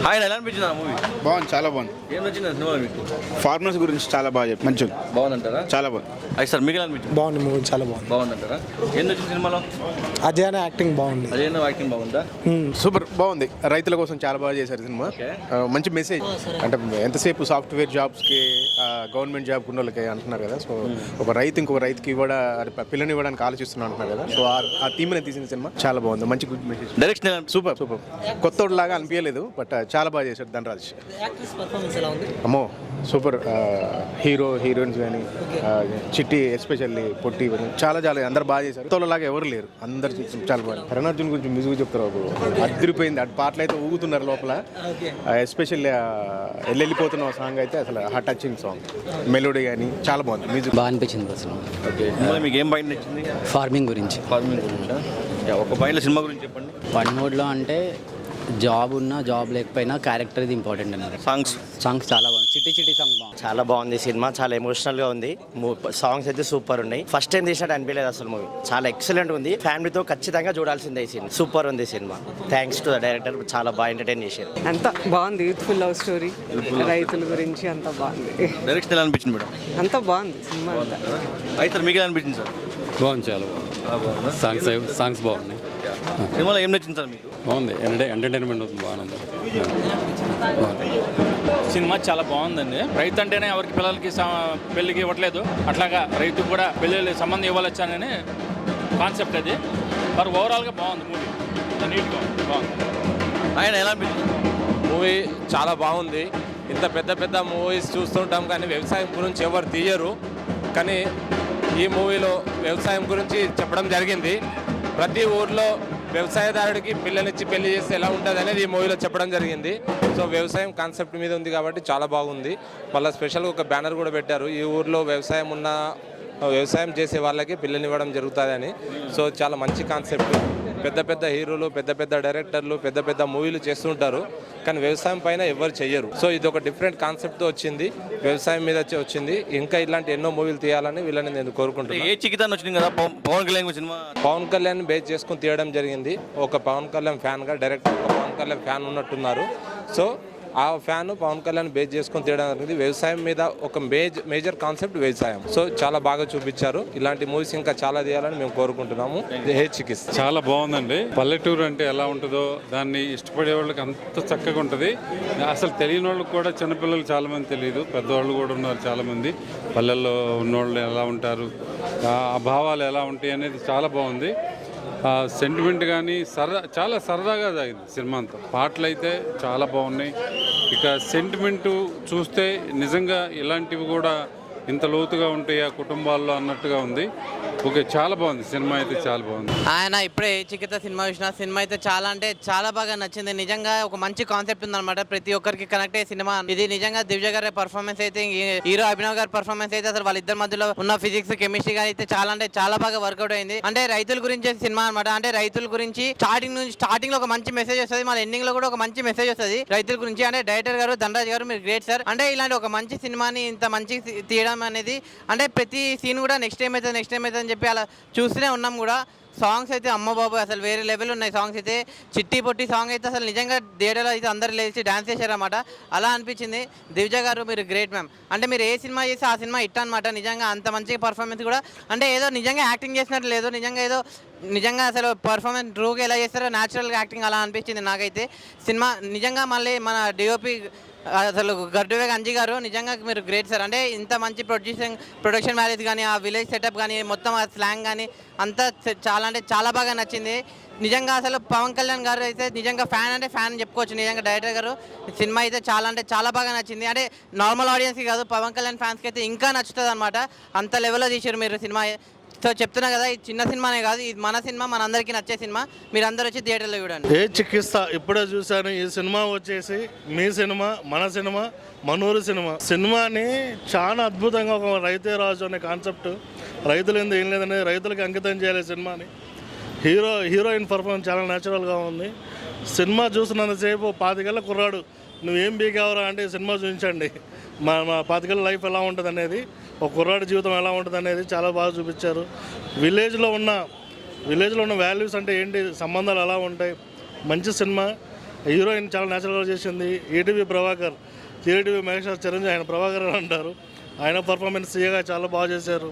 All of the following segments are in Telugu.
ఆయన ఎలా అనిపించింది ఆ మూవీ? బాగుంది, చాలా బాగుంది. ఏం నచ్చింది సినిమాలో మీకు? ఫార్మర్స్ గురించి చాలా బాగా చెప్పి మంచిగా బాగుందంటారా? చాలా బాగుంది. అయితే సార్ మీకు ఎలా అనిపించింది? బాగుంది మూవీ, చాలా బాగుంది. బాగుందంటారా? ఏం నచ్చింది సినిమాలో? అజయ్ అనే యాక్టింగ్ బాగుంది. అదే యాక్టింగ్ బాగుందా? సూపర్ బాగుంది. రైతుల కోసం చాలా బాగా చేశారు సినిమా. మంచి మెసేజ్. అంటే ఎంతసేపు సాఫ్ట్వేర్ జాబ్స్కి గవర్నమెంట్ జాబ్ ఉన్న వాళ్ళకి అంటున్నారు కదా. సో ఒక రైతు ఇంకొక రైతుకి పిల్లని ఇవ్వడానికి ఆలోచిస్తున్నాను అంటున్నారు కదా. సో ఆ థీమ్ని తీసిన సినిమా చాలా బాగుంది. మంచి good message. Direction super super. కొత్త లాగా అనిపించలేదు, బట్ చాలా బాగా చేశాడు ధనరాజ్. అమ్మో సూపర్. హీరోయిన్స్ కానీ చిట్టి ఎస్పెషల్లీ పొట్టి చాలా అందరు బాగా చేశారు. తోలలాగా ఎవరు లేరు, అందరు చాలా బాగా. కరణార్జున్ గురించి మ్యూజిక్ చెప్తారు, అదిరిపోయింది. అటు పాటలు అయితే ఊగుతున్నారు లోపల. ఎస్పెషల్లీ వెళ్ళిపోతున్న సాంగ్ అయితే అసలు హార్ట్ టచింగ్ సాంగ్. మెలోడీ కానీ చాలా బాగుంది. మ్యూజిక్ బాగా అనిపించింది అసలు. మీకు ఏం పాయింట్ నచ్చింది? ఫార్మింగ్ గురించి. ఒక పాయింట్లో సినిమా గురించి చెప్పండి. వన్ మోడ్లో అంటే జాబ్ ఉన్నా జాబ్ లేకపోయినా క్యారెక్టర్ ఇది ఇంపార్టెంట్ అన్నారు. సాంగ్స్ చాలా బాగుంది. చిట్టి చిట్టి సాంగ్ బాగుంది. చాలా బాగుంది సినిమా, చాలా ఎమోషనల్గా ఉంది. సాంగ్స్ అయితే సూపర్ ఉన్నాయి. ఫస్ట్ టైం తీసినట్టు అనిపించలేదు అసలు. మూవీ చాలా ఎక్సలెంట్ ఉంది. ఫ్యామిలీతో ఖచ్చితంగా చూడాల్సిందే ఈ సినిమా. సూపర్ ఉంది cinema. Thanks to the director, చాలా బాగా ఎంటర్టైన్ చేశారు. అంత బాగుంది. యూత్ఫుల్ లవ్ స్టోరీ, రైతుల గురించి అంత బాగుంది. డైరెక్షన్ ఎలా అనిపించింది మేడం? అంత బాగుంది సినిమా అంతా. అయితే మీకు ఎలా అనిపించింది సార్? బాగుంది, చాలా బాగుంది. సాంగ్స్ బాగున్నాయి. సినిమాలో ఏం నచ్చింది సార్ మీకు? బాగుంది. ఎంటర్టైన్మెంట్ అవుతుంది, బాగుంది. సినిమా చాలా బాగుందండి. రైతు అంటేనే ఎవరికి పిల్లలకి పెళ్లికి ఇవ్వట్లేదు, అట్లాగా రైతుకు కూడా పెళ్లి సంబంధం ఇవ్వాలొచ్చానని కాన్సెప్ట్ అది. మరి ఓవరాల్గా బాగుంది మూవీ, నీట్గా బాగుంది. ఆయన ఎలా అనిపించింది? మూవీ చాలా బాగుంది. ఇంత పెద్ద పెద్ద మూవీస్ చూస్తుంటాం కానీ వ్యవసాయం గురించి ఎవరు తీయరు, కానీ ఈ మూవీలో వ్యవసాయం గురించి చెప్పడం జరిగింది. ప్రతి ఊర్లో వ్యవసాయదారుడికి పిల్లనిచ్చి పెళ్లి చేస్తే ఎలా ఉంటుంది అనేది ఈ మూవీలో చెప్పడం జరిగింది. సో వ్యవసాయం కాన్సెప్ట్ మీద ఉంది కాబట్టి చాలా బాగుంది. మళ్ళీ స్పెషల్గా ఒక బ్యానర్ కూడా పెట్టారు, ఈ ఊర్లో వ్యవసాయం చేసే వాళ్ళకి పిల్లనివ్వడం జరుగుతుందని. సో చాలా మంచి కాన్సెప్ట్. పెద్ద పెద్ద హీరోలు, పెద్ద పెద్ద డైరెక్టర్లు పెద్ద పెద్ద మూవీలు చేస్తుంటారు, కానీ వ్యవసాయం పైన ఎవరు చెయ్యరు. సో ఇది ఒక డిఫరెంట్ కాన్సెప్ట్తో వచ్చింది, వ్యవసాయం మీద వచ్చింది. ఇంకా ఇలాంటి ఎన్నో మూవీలు తీయాలని వీళ్ళని నేను కోరుకుంటున్నాను. ఏ చికితాన్ని వచ్చింది కదా పవన్ కళ్యాణ్ సినిమా? పవన్ కళ్యాణ్ బేస్ చేసుకుని తీయడం జరిగింది. ఒక పవన్ కళ్యాణ్ ఫ్యాన్గా డైరెక్టర్ ఒక పవన్ కళ్యాణ్ ఫ్యాన్ ఉన్నట్టున్నారు. సో ఆ ఫ్యాన్ పవన్ కళ్యాణ్ బేస్ చేసుకొని తీయడం జరిగింది. వ్యవసాయం మీద ఒక మేజర్ కాన్సెప్ట్ వ్యవసాయం. సో చాలా బాగా చూపించారు. ఇలాంటి మూవీస్ ఇంకా చాలా తీయాలని మేము కోరుకుంటున్నాము. చాలా బాగుందండి. పల్లెటూరు అంటే ఎలా ఉంటుందో దాన్ని ఇష్టపడే వాళ్ళకి అంత చక్కగా ఉంటుంది. అసలు తెలియని వాళ్ళకి కూడా, చిన్నపిల్లలు చాలా మంది తెలియదు, పెద్దవాళ్ళు కూడా ఉన్నారు చాలా మంది. పల్లెల్లో ఉన్నవాళ్ళు ఎలా ఉంటారు, ఆ భావాలు ఎలా ఉంటాయి అనేది చాలా బాగుంది. సెంటిమెంట్ కానీ చాలా సరదాగా సాగింది సినిమా అంతా. పాటలు అయితే చాలా బాగున్నాయి. ఇక సెంటిమెంటు చూస్తే నిజంగా ఇలాంటివి కూడా ఇంత లోతుగా ఉంటాయి ఆ కుటుంబాల్లో అన్నట్టుగా ఉంది. ఓకే, చాలా బాగుంది సినిమా అయితే, చాలా బాగుంది. ఆయన ఇప్పుడే చికిత్స సినిమా చూసిన. సినిమా అయితే చాలా అంటే చాలా బాగా నచ్చింది. నిజంగా ఒక మంచి కాన్సెప్ట్ ఉందన్నమాట, ప్రతి ఒక్కరికి కనెక్ట్ అయ్యే సినిమా ఇది. నిజంగా దివ్య గారి పర్ఫార్మెన్స్ అయితే, హీరో అభినవ్ గారి పర్ఫార్మెన్స్ అయితే అసలు వాళ్ళిద్దరి మధ్యలో ఉన్న ఫిజిక్స్ కెమిస్ట్రీ గానీ అయితే చాలా అంటే చాలా బాగా వర్కౌట్ అయింది. అంటే రైతుల గురించి సినిమా అనమాట. అంటే రైతుల గురించి స్టార్టింగ్ లో ఒక మంచి మెసేజ్ వస్తుంది, మళ్ళీ ఎండింగ్ లో కూడా ఒక మంచి మెసేజ్ వస్తుంది రైతుల గురించి. అంటే డైరెక్టర్ గారు ధనరాజ్ గారు, మీరు గ్రేట్ సార్. అంటే ఇలాంటి ఒక మంచి సినిమాని ఇంత మంచి తీయడం అనేది, అంటే ప్రతి సీన్ కూడా నెక్స్ట్ టైం అవుతుంది అని చెప్పి అలా చూస్తూనే ఉన్నాం కూడా. సాంగ్స్ అయితే అమ్మ బాబు అసలు వేరే లెవెల్ ఉన్నాయి. సాంగ్స్ అయితే చిట్టి పొట్టి సాంగ్ అయితే అసలు నిజంగా థియేటర్లో అయితే అందరు లేచి డాన్స్ చేశారన్నమాట. అలా అనిపించింది. దివ్య గారు మీరు గ్రేట్ మ్యామ్. అంటే మీరు ఏ సినిమా చేస్తే ఆ సినిమా హిట్ అనమాట. నిజంగా అంత మంచి పర్ఫార్మెన్స్ కూడా, అంటే ఏదో నిజంగా యాక్టింగ్ చేసినట్టు లేదు, నిజంగా అసలు పర్ఫార్మెన్స్ ట్రూగా ఎలా చేస్తారో న్యాచురల్గా యాక్టింగ్ అలా అనిపించింది నాకైతే సినిమా. నిజంగా మళ్ళీ మన డిఓపి అసలు గర్డువేగ అంజీ గారు నిజంగా మీరు గ్రేట్ సార్. అంటే ఇంత మంచి ప్రొడక్షన్ వాల్యూస్ కానీ, ఆ విలేజ్ సెటప్ కానీ, మొత్తం ఆ స్లాంగ్ కానీ అంతా చాలా అంటే చాలా బాగా నచ్చింది. నిజంగా అసలు పవన్ కళ్యాణ్ గారు అయితే నిజంగా ఫ్యాన్ అంటే ఫ్యాన్ చెప్పుకోవచ్చు. నిజంగా డైరెక్టర్ గారు సినిమా అయితే చాలా అంటే చాలా బాగా నచ్చింది. అంటే నార్మల్ ఆడియన్స్కి కాదు, పవన్ కళ్యాణ్ ఫ్యాన్స్కి అయితే ఇంకా నచ్చుతుంది అనమాట. అంత లెవెల్లో తీసారు మీరు సినిమా. సో చెప్తున్నా కదా, ఇది చిన్న సినిమానే కాదు, ఇది మన సినిమా, మనందరికీ నచ్చే సినిమా. మీరు అందరూ వచ్చి థియేటర్లో చూడండి. ఏ చికిత్స ఇప్పుడే చూశాను. ఈ సినిమా వచ్చేసి మీ సినిమా, మన సినిమా, మనూరు సినిమాని చాలా అద్భుతంగా ఒక రైతే రాజు అనే కాన్సెప్ట్, రైతులు ఏంది ఏం లేదనేది రైతులకి అంకితం చేయాలి సినిమాని. హీరోయిన్ పర్ఫార్మెన్స్ చాలా న్యాచురల్గా ఉంది. సినిమా చూసినంతసేపు 25 ఏళ్ళ కుర్రాడు నువ్వేం బీకావరా అంటే సినిమా చూపించండి, మా 25 ఏళ్ళ లైఫ్ ఎలా ఉంటుంది అనేది, ఒక కుర్రాడి జీవితం ఎలా ఉంటుంది అనేది చాలా బాగా చూపించారు. విలేజ్లో ఉన్న వాల్యూస్ అంటే ఏంటి, సంబంధాలు ఎలా ఉంటాయి, మంచి సినిమా. హీరోయిన్ చాలా న్యాచురల్గా చేసింది. ETV Prabhakar, TTV megastar Chiranjeevi, ఆయన ప్రభాకర్ అని అంటారు. ఆయన పర్ఫార్మెన్స్ సీఏగా చాలా బాగా చేశారు.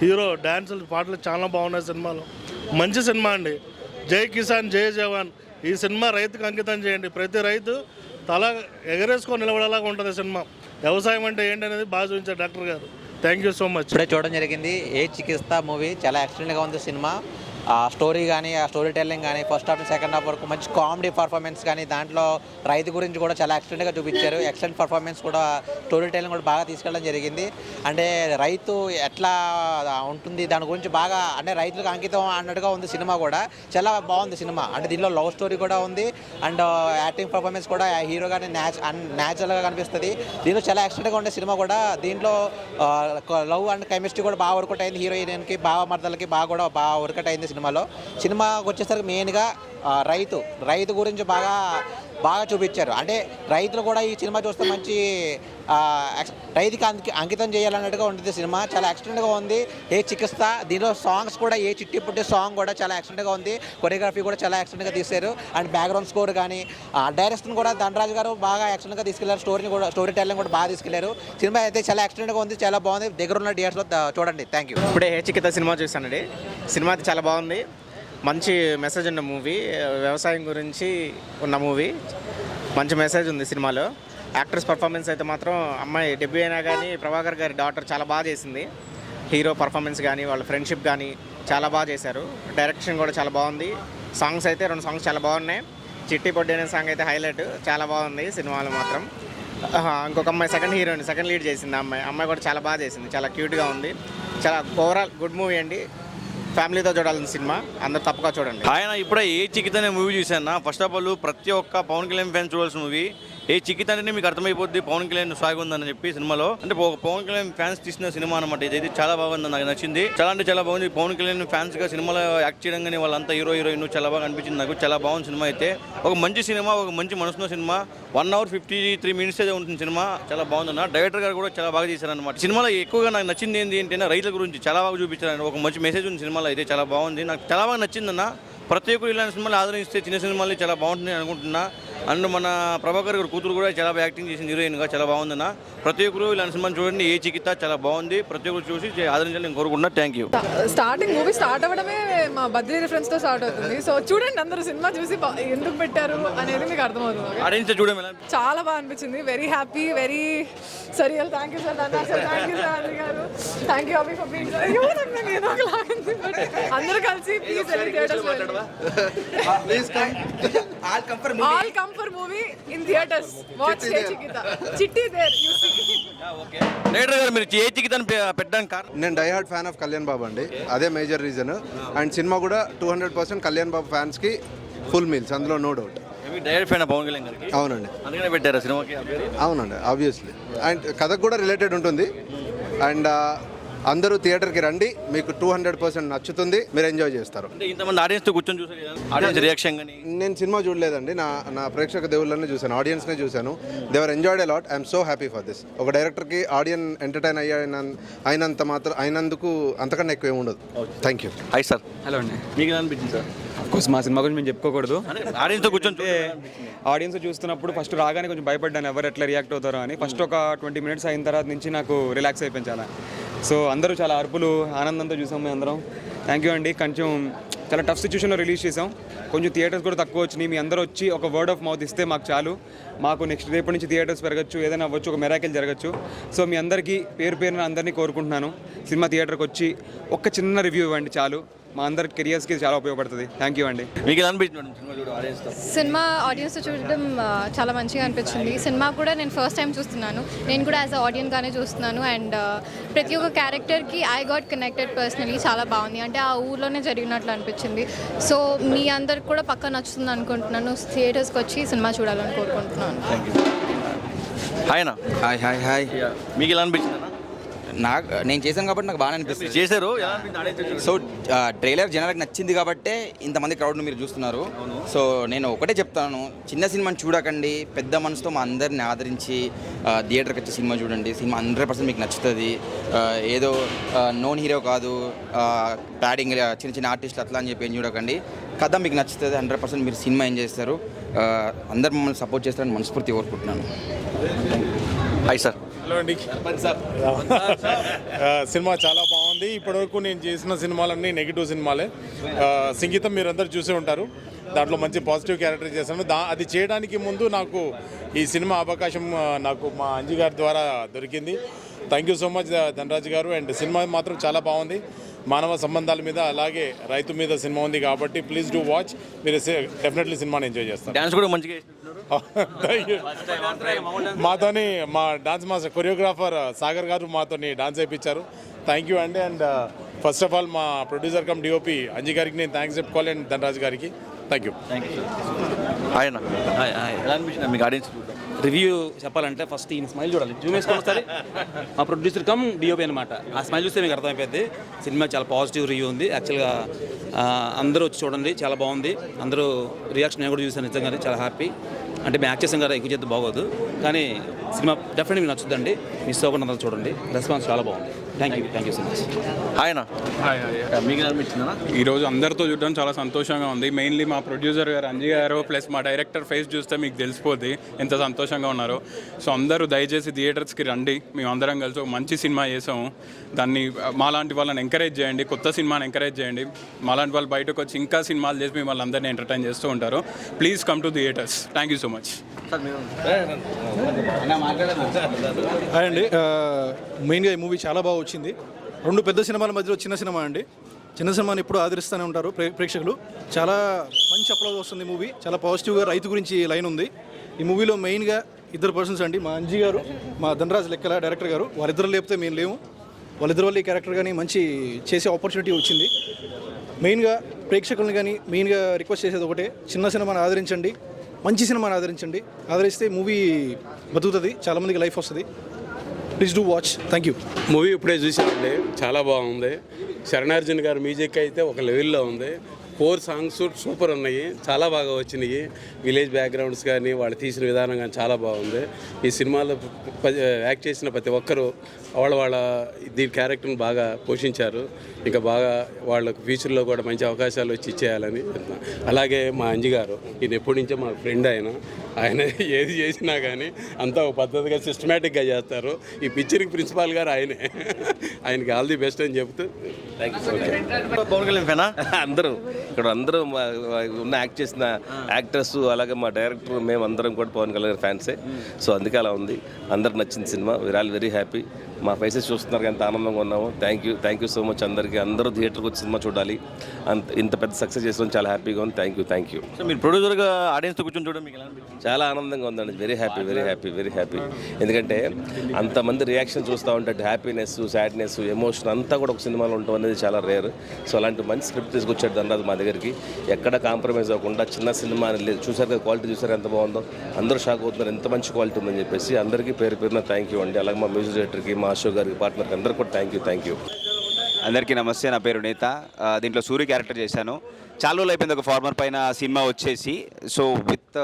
హీరో డ్యాన్సులు, పాటలు చాలా బాగున్నాయి సినిమాలో. మంచి సినిమా అండి. జై కిసాన్ జై జవాన్. ఈ సినిమా రైతుకు అంకితం చేయండి. ప్రతి రైతు తల ఎగరేసుకొని నిలబడేలాగా ఉంటుంది సినిమా. వ్యవసాయం అంటే ఏంటనేది బాగా చూపించారు డాక్టర్ గారు. Thank you so much. ఇప్పుడే చూడడం జరిగింది ఏ చికిత్స మూవీ. చాలా ఎక్సలెంట్గా ఉంది సినిమా. ఆ స్టోరీ కానీ, ఆ స్టోరీ టెల్లింగ్ కానీ, ఫస్ట్ హాఫ్ సెకండ్ హాఫ్ వరకు మంచి కామెడీ పర్ఫార్మెన్స్ కానీ, దాంట్లో రైతు గురించి కూడా చాలా ఎక్సలెంట్గా చూపించారు. ఎక్సలెంట్ పర్ఫార్మెన్స్ కూడా, స్టోరీ టెల్లింగ్ కూడా బాగా తీసుకెళ్ళడం జరిగింది. అంటే రైతు ఎట్లా ఉంటుంది దాని గురించి బాగా, అంటే రైతులకు అంకితం అన్నట్టుగా ఉంది సినిమా కూడా. చాలా బాగుంది సినిమా. అంటే దీనిలో లవ్ స్టోరీ కూడా ఉంది అండ్ యాక్టింగ్ పర్ఫార్మెన్స్ కూడా హీరో కానీ న్యాచురల్గా కనిపిస్తుంది. దీంట్లో చాలా ఎక్సలెంట్గా ఉండే సినిమా కూడా. దీంట్లో లవ్ అండ్ కెమిస్ట్రీ కూడా బాగా వర్కౌట్ అయింది. హీరోయిన్కి, బాగా మర్దలకి బాగా వర్కౌట్ అయింది సినిమాకి వచ్చేసరికి మెయిన్గా రైతు గురించి బాగా చూపించారు. అంటే రైతులు కూడా ఈ సినిమా చూస్తే మంచి రైతుకి అంకితం చేయాలన్నట్టుగా ఉంటుంది సినిమా. చాలా ఎక్సలెంట్గా ఉంది. ఏ చికిత్స, దీనిలో సాంగ్స్ కూడా, ఏ చిట్టి పుట్టి సాంగ్ కూడా చాలా ఎక్సలెంట్గా ఉంది. కొరియోగ్రఫీ కూడా చాలా ఎక్సలెంట్గా తీశారు. అండ్ బ్యాక్గ్రౌండ్ స్కోర్ కానీ, డైరెక్షన్ కూడా ధనరాజు గారు బాగా ఎక్సలెంట్గా తీసుకెళ్లారు. స్టోరీ టెల్లింగ్ కూడా బాగా తీసుకెళ్లారు. సినిమా అయితే చాలా ఎక్సలెంట్గా ఉంది, చాలా బాగుంది. దగ్గర ఉన్న థియేటర్స్లో చూడండి. Thank you. ఇప్పుడే ఏ చికిత్స సినిమా చూసానండి. సినిమా అయితే చాలా బాగుంది. మంచి మెసేజ్ ఉన్న మూవీ. వ్యవసాయం గురించి ఉన్న మూవీ. మంచి మెసేజ్ ఉంది సినిమాలో. యాక్టర్స్ పర్ఫార్మెన్స్ అయితే మాత్రం, అమ్మాయి డెబ్యూ అయినా కానీ ప్రభాకర్ గారి డాటర్ చాలా బాగా చేసింది. హీరో పర్ఫార్మెన్స్ కానీ, వాళ్ళ ఫ్రెండ్షిప్ కానీ చాలా బాగా చేశారు. డైరెక్షన్ కూడా చాలా బాగుంది. సాంగ్స్ అయితే 2 సాంగ్స్ చాలా బాగున్నాయి. చిట్టి పొడ్డి అనే సాంగ్ అయితే హైలైట్, చాలా బాగుంది సినిమాలో మాత్రం. ఇంకొక అమ్మాయి సెకండ్ లీడ్ చేసింది. అమ్మాయి కూడా చాలా బాగా చేసింది. చాలా క్యూట్గా ఉంది. చాలా ఓవరాల్ గుడ్ మూవీ అండి. ఫ్యామిలీతో చూడాల్సిన సినిమా, అందరు తప్పగా చూడండి. ఆయన ఇప్పుడే ఏ చికిత్స అనే మూవీ చూశాను. ఫస్ట్ ఆఫ్ ఆల్ ప్రతి ఒక్క పవన్ కళ్యాణ్ ఫ్యాన్స్ చూడాల్సిన మూవీ. ఏ చికిత్స అంటేనే మీకు అర్థమైపోద్ది పవన్ కళ్యాణ్ సాగు ఉందని చెప్పి సినిమాలో. అంటే పవన్ కళ్యాణ్ ఫ్యాన్స్ తీసిన సినిమా అనమాట. ఇదైతే చాలా బాగుంది, నాకు నచ్చింది. చాలా అంటే చాలా బాగుంది. పవన్ కళ్యాణ్ ఫ్యాన్స్ గా సినిమాలో యాక్ట్ చేయడం కానీ, వాళ్ళంతా హీరోయిన్ చాలా బాగా అనిపించింది నాకు. చాలా బాగుంది సినిమా అయితే. ఒక మంచి సినిమా, ఒక మంచి మనసున్న సినిమా. 1 hour 53 minutes అయితే ఉంటుంది సినిమా. చాలా బాగుందన్న. డైరెక్టర్ గారు కూడా చాలా బాగా చేశారనమాట. సినిమాలో ఎక్కువగా నాకు నచ్చింది ఏంటంటే రైతుల గురించి చాలా బాగా చూపించారు. ఒక మంచి మెసేజ్ ఉంది సినిమాలో అయితే. చాలా బాగుంది, నాకు చాలా బాగా నచ్చిందన్న. ప్రతి ఒక్కరు ఇలాంటి సినిమాలు ఆదరిస్తే చిన్న సినిమాలు చాలా బాగుంటుంది అనుకుంటున్నా. అండ్ మన ప్రభాకర్ గారు కూతురు కూడా చాలా బాగా యాక్టింగ్ చేసింది హీరోయిన్గా. చాలా బాగుందన్న. ప్రతి ఒక్కరు ఇలాంటి సినిమాని చూడండి. ఏ చికిత్స చాలా బాగుంది. ప్రతి ఒక్కరు చూసి ఆదరించాలని నేను కోరుకుంటున్నా. Thank you. Starting movie start అవ్వడమే మా బద్రీ రిఫరెన్స్తో స్టార్ట్ అవుతుంది. సో చూడండి, అందరూ సినిమా చూసి ఎందుకు పెట్టారు అనేది మీకు అర్థమవుతుంది. ఆడియన్స్ చూడడం చాలా బాగా అనిపించింది. Very happy, very surreal. Thank you sir ధన్నా సార్, థ్యాంక్ యూ సార్ అన్ని గారు, thank you Abhi for being sir. ఏదో ఒక లాగింది. అందరూ కలిసి please all come for movie in theatres. Watch a చికిత్స. చిట్టి దేర్ యు సీ. డైరెక్టర్ గారు మీరు ఏ చికిత్స పెట్టడానికి కారణం? నేను diehard fan of Kalyan Babu అండి. అదే మేజర్ రీజన్. అండ్ సినిమా కూడా 200% కళ్యాణ్ బాబు ఫ్యాన్స్కి ఫుల్ మీల్స్, అందులో no doubt. Direct fan Pawan Kalyan గారికి? అవునండి, అందుకనే పెట్టారా సినిమాకి? అవునండి, ఆబ్వియస్లీ. అండ్ కథకు కూడా రిలేటెడ్ ఉంటుంది. అండ్ అందరూ థియేటర్కి రండి, మీకు 200% నచ్చుతుంది, మీరు ఎంజాయ్ చేస్తారు. అంటే ఇంతమంది ఆడియన్స్తో కూర్చొని చూసారు, ఆడియన్స్ రియాక్షన్ కానీ? నేను సినిమా చూడలేదండి, నా ప్రేక్షక దేవుళ్ళనే చూశాను, ఆడియన్స్నే చూశాను. They were enjoyed a lot. I'm so happy for this. ఒక డైరెక్టర్కి ఆడియన్ ఎంటర్టైన్ అయినందుకు అంతకన్నా ఎక్కువ ఏమి ఉండదు. Thank you. Hi sir. Hello అండి. మీకు ఎలా అనిపించింది సార్? అఫ్కోర్స్ మా సినిమా గురించి మేము చెప్పుకోకూడదు. ఆడియన్స్తో కూర్చొని ఆడియన్స్ చూస్తున్నప్పుడు ఫస్ట్ రాగానే కొంచెం భయపడ్డాను, ఎవరు ఎట్లా రియాక్ట్ అవుతారో అని. ఫస్ట్ ఒక 20 minutes అయిన తర్వాత నుంచి నాకు రిలాక్స్ అయిపోయింది చాలా. సో అందరూ చాలా అరుపులు, ఆనందంతో చూసాం మేము అందరం. థ్యాంక్ యూ అండి. కొంచెం చాలా టఫ్ సిచ్యువేషన్లో రిలీజ్ చేసాం. కొంచెం థియేటర్స్ కూడా తక్కువ వచ్చినాయి. మీ అందరూ వచ్చి ఒక వర్డ్ ఆఫ్ మౌత్ ఇస్తే మాకు చాలు. మాకు నెక్స్ట్ రేపటి నుంచి థియేటర్స్ పెరగచ్చు, ఏదైనా అవ్వచ్చు, ఒక మెరాకిల్ జరగచ్చు. సో మీ అందరికీ పేరున అందరినీ కోరుకుంటున్నాను, సినిమా థియేటర్కి వచ్చి ఒక చిన్న రివ్యూ ఇవ్వండి చాలు. మా అందరి కెరియర్స్కి చాలా ఉపయోగపడుతుంది. థ్యాంక్ యూ అండి. మీకు ఎలా అనిపించింది సినిమా? ఆడియన్స్తో చూడడం చాలా మంచిగా అనిపించింది. సినిమా కూడా నేను ఫస్ట్ టైం చూస్తున్నాను. నేను కూడా యాజ్ అ ఆడియన్గానే చూస్తున్నాను. అండ్ ప్రతి ఒక్క క్యారెక్టర్కి ఐ గాట్ కనెక్టెడ్ పర్సనలీ. చాలా బాగుంది, అంటే ఆ ఊర్లోనే జరిగినట్లు అనిపించింది. సో మీ అందరికి కూడా పక్కా నచ్చుతుంది అనుకుంటున్నాను. థియేటర్స్కి వచ్చి సినిమా చూడాలని కోరుకుంటున్నాను. హాయ్ నా. Hi hi hi. మీకు ఎలా అనిపించింది? నేను చేశాను కాబట్టి నాకు బాగా అనిపిస్తుంది. చేశారు. సో ట్రైలర్ జనాలకు నచ్చింది కాబట్టే ఇంతమంది క్రౌడ్ను మీరు చూస్తున్నారు. సో నేను ఒకటే చెప్తాను, చిన్న సినిమాని చూడకండి, పెద్ద మనసుతో మా అందరిని ఆదరించి థియేటర్కి వచ్చి సినిమా చూడండి. సినిమా 100% మీకు నచ్చుతుంది. ఏదో నోన్ హీరో కాదు, ప్యాడింగ్ చిన్న చిన్న ఆర్టిస్టులు అట్లా అని చెప్పి ఏం చూడకండి. కథ మీకు నచ్చుతుంది, 100% మీరు సినిమా ఏం చేస్తారు. అందరు మమ్మల్ని సపోర్ట్ చేస్తారని మనస్ఫూర్తి కోరుకుంటున్నాను. Hi sir. హలో అండి సినిమా చాలా బాగుంది. ఇప్పటివరకు నేను చేసిన సినిమాలన్నీ నెగిటివ్ సినిమాలే. సంగీతం మీరందరూ చూసే ఉంటారు, దాంట్లో మంచి పాజిటివ్ క్యారెక్టర్ చేశాను. అది చేయడానికి ముందు నాకు ఈ సినిమా అవకాశం నాకు మా అంజీ గారి ద్వారా దొరికింది. Thank you so much Dhanraj గారు. అండ్ సినిమా మాత్రం చాలా బాగుంది. మానవ సంబంధాల మీద అలాగే రైతు మీద సినిమా ఉంది కాబట్టి ప్లీజ్ డూ వాచ్. మీరు డెఫినెట్లీ సినిమాని ఎంజాయ్ చేస్తారు. డాన్స్ కూడా మంచిగా మాతోని మా డాన్స్ మాస్టర్ కొరియోగ్రాఫర్ సాగర్ గారు మాతోని డాన్స్ వేయించారు. థ్యాంక్ యూ అండి. అండ్ ఫస్ట్ ఆఫ్ ఆల్ మా ప్రొడ్యూసర్ కమ్ డిఓపి అంజీ గారికి నేను థ్యాంక్స్ చెప్పుకోవాలి. అండ్ ధనరాజ్ గారికి థ్యాంక్ యూ. హాయ్ అన్న. ఎలా అనిపించింది మీకు ఆడియన్స్? రివ్యూ చెప్పాలంటే ఫస్ట్ ఈయన స్మైల్ చూడాలి. జూమ్ వేసుకొని ఒకసారి. మా ప్రొడ్యూసర్ కమ్ డిఓపి అనమాట. ఆ స్మైల్ చూస్తే మీకు అర్థమైపోయింది. సినిమా చాలా పాజిటివ్ రివ్యూ ఉంది. యాక్చువల్గా అందరూ వచ్చి చూడండి, చాలా బాగుంది. అందరూ రియాక్షన్ నేను కూడా చూసాను, నిజంగానే చాలా హ్యాపీ. అంటే మేము యాక్ట్ చేసాం కదా, ఎక్కువ చేస్తే బాగోదు, కానీ సినిమా డెఫినెట్గా మీకు నచ్చుద్దండి. మిస్ అవ్వకుండా అందరూ చూడండి. రెస్పాన్స్ చాలా బాగుంది. Thank you so much. Hi అన్న. మీకు అనిపించిందా? ఈరోజు అందరితో చూడడం చాలా సంతోషంగా ఉంది. మెయిన్లీ మా ప్రొడ్యూసర్ గారు అంజీ గారు ప్లస్ మా డైరెక్టర్ ఫేస్ చూస్తే మీకు తెలిసిపోద్ది ఎంత సంతోషంగా ఉన్నారో. సో అందరూ దయచేసి థియేటర్స్కి రండి. మేము అందరం కలిసి ఒక మంచి సినిమా చేసాము. దాన్ని మాలాంటి వాళ్ళని ఎంకరేజ్ చేయండి, కొత్త సినిమాని ఎంకరేజ్ చేయండి. మాలాంటి వాళ్ళు బయటకు వచ్చి ఇంకా సినిమాలు చేసి మిమ్మల్ని అందరినీ ఎంటర్టైన్ చేస్తూ ఉంటారు. Please come to theatres. Thank you so much. Hi అండి. మెయిన్గా ఈ మూవీ చాలా బాగా వచ్చింది. రెండు పెద్ద సినిమాల మధ్యలో చిన్న సినిమా అండి. చిన్న సినిమాని ఎప్పుడు ఆదరిస్తూనే ఉంటారు ప్రేక్షకులు. చాలా మంచి అప్లోడ్ వస్తుంది మూవీ. చాలా పాజిటివ్గా రైతు గురించి లైన్ ఉంది ఈ మూవీలో. మెయిన్గా ఇద్దరు పర్సన్స్ అండి, మా అంజీ గారు, మా ధనరాజ్ లెక్కల డైరెక్టర్ గారు. వారిద్దరు లేకపోతే మేము లేము. వాళ్ళిద్దరు వల్ల ఈ క్యారెక్టర్ కానీ మంచి చేసే ఆపర్చునిటీ వచ్చింది. మెయిన్గా ప్రేక్షకులను కానీ మెయిన్గా రిక్వెస్ట్ చేసేది ఒకటే, చిన్న సినిమాని ఆదరించండి, మంచి సినిమాని ఆదరించండి. ఆదరిస్తే మూవీ బతుకుతుంది, చాలామందికి లైఫ్ వస్తుంది. Please do watch. Thank you. Movie ఇప్పుడే చూసానండి, చాలా బాగుంది. శరణార్జున్ గారి మ్యూజిక్ అయితే ఒక లెవెల్లో ఉంది. 4 సాంగ్స్ సూపర్ ఉన్నాయి, చాలా బాగా వచ్చినాయి. విలేజ్ బ్యాక్గ్రౌండ్స్ కానీ వాళ్ళు తీసిన విధానం కానీ చాలా బాగుంది. ఈ సినిమాలో యాక్ట్ చేసిన ప్రతి ఒక్కరూ వాళ్ళ దీని క్యారెక్టర్ని బాగా పోషించారు. ఇంకా బాగా వాళ్ళకు ఫ్యూచర్లో కూడా మంచి అవకాశాలు వచ్చి ఇచ్చేయాలని. అలాగే మా అంజి గారు, ఈయన ఎప్పటి నుంచో మా ఫ్రెండ్. ఆయన ఏది చేసినా కానీ అంతా ఒక పద్ధతిగా సిస్టమేటిక్గా చేస్తారు. ఈ పిక్చర్కి ప్రిన్సిపాల్ గారు ఆయనే. ఆయనకి ఆల్ ది బెస్ట్ అని చెప్తూ పవన్ కళ్యాణ్ ఫ్యానా? అందరూ ఇక్కడ అందరూ ఉన్న యాక్ట్ చేసిన యాక్టర్స్ అలాగే మా డైరెక్టర్ మేము అందరం కూడా పవన్ కళ్యాణ్ ఫ్యాన్సే. సో అందుకే అలా ఉంది. అందరికి నచ్చింది సినిమా. We are all very happy. మా ఫేసెస్ చూస్తున్నారు, ఎంత ఆనందంగా ఉన్నాము. థ్యాంక్ యూ సో మచ్ అందరికీ. అందరూ థియేటర్కి వచ్చి సినిమా చూడాలి. ఇంత పెద్ద సక్సెస్ చేసిన చాలా హ్యాపీగా ఉంది. Thank you. సో మీరు ప్రొడ్యూసర్గా ఆడియన్స్తో కూర్చొని చూడడం మీకు ఎలా అనిపించింది? చాలా ఆనందంగా ఉందండి. Very happy. ఎందుకంటే అంతమంది రియాక్షన్ చూస్తూ ఉంటే హ్యాపీనెస్, సాడ్నెస్, ఎమోషన్ అంతా కూడా ఒక సినిమాలో ఉండటం అనేది చాలా రేర్. సో అలాంటి మంచి స్క్రిప్ట్ తీసుకొచ్చాడు ధనరాజు మా దగ్గరికి. ఎక్కడ కాంప్రమైజ్ అవ్వకుండా చిన్న సినిమా లేదు. చూసారు కదా క్వాలిటీ, చూసారు ఎంత బాగుందో. అందరూ షాక్ అవుతున్నారు ఎంత మంచి క్వాలిటీ ఉందని చెప్పేసి. అందరికీ పేరున థ్యాంక్ యూ అండి. అలాగే మా మ్యూజిక్ డైరెక్టర్కి, మా అశోక్ గారికి, పార్ట్నర్కి అందరికీ కూడా థ్యాంక్ యూ. అందరికీ నమస్తే. నా పేరు నేత. దీంట్లో సూర్య క్యారెక్టర్ చేశాను. చాలా రోజులు అయిపోయింది ఒక ఫార్మర్ పైన సినిమా వచ్చేసి. సో విత్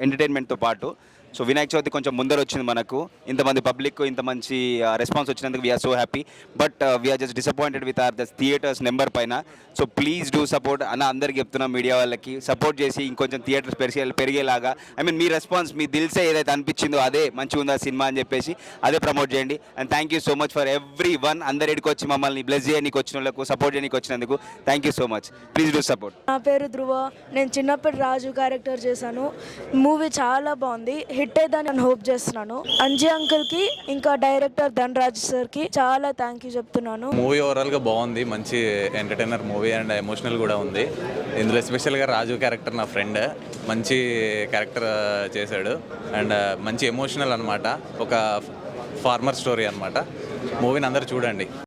ఎంటర్టైన్మెంట్తో పాటు సో వినాయక చవితి కొంచెం ముందర వచ్చింది మనకు. ఇంతమంది పబ్లిక్ ఇంత మంచి రెస్పాన్స్ వచ్చినందుకు we are so happy. But we are just disappointed with our the theatres number పైన. సో ప్లీజ్ డూ సపోర్ట్ అన్న. అందరికీ చెప్తున్నాం, మీడియా వాళ్ళకి సపోర్ట్ చేసి ఇంకొంచెం థియేటర్స్ పెరిగేలాగా. మీ రెస్పాన్స్, మీ దిల్సే ఏదైతే అనిపించిందో అదే మంచిగా ఉందా సినిమా అని చెప్పేసి అదే ప్రమోట్ చేయండి. And thank you so much for every one. అందరికి వచ్చి మమ్మల్ని బ్లెస్ చేయడానికి వచ్చిన వాళ్ళకు, సపోర్ట్ చేయడానికి వచ్చినందుకు thank you so much. Please do support. నా పేరు ధ్రువ. నేను చిన్నప్పటి రాజు క్యారెక్టర్ చేశాను. మూవీ చాలా బాగుంది, హిట్ అయ్యేదని నేను హోప్ చేస్తున్నాను. అంజీ అంకుల్కి ఇంకా డైరెక్టర్ ధనరాజ్ సార్కి చాలా థ్యాంక్ యూ చెప్తున్నాను. మూవీ ఓవరాల్గా బాగుంది, మంచి ఎంటర్టైనర్ మూవీ అండ్ ఎమోషనల్ కూడా ఉంది. ఇందులో ఎస్పెషల్గా రాజు క్యారెక్టర్ నా ఫ్రెండ్ మంచి క్యారెక్టర్ చేశాడు అండ్ మంచి ఎమోషనల్ అనమాట. ఒక ఫార్మర్ స్టోరీ అనమాట. మూవీని అందరూ చూడండి.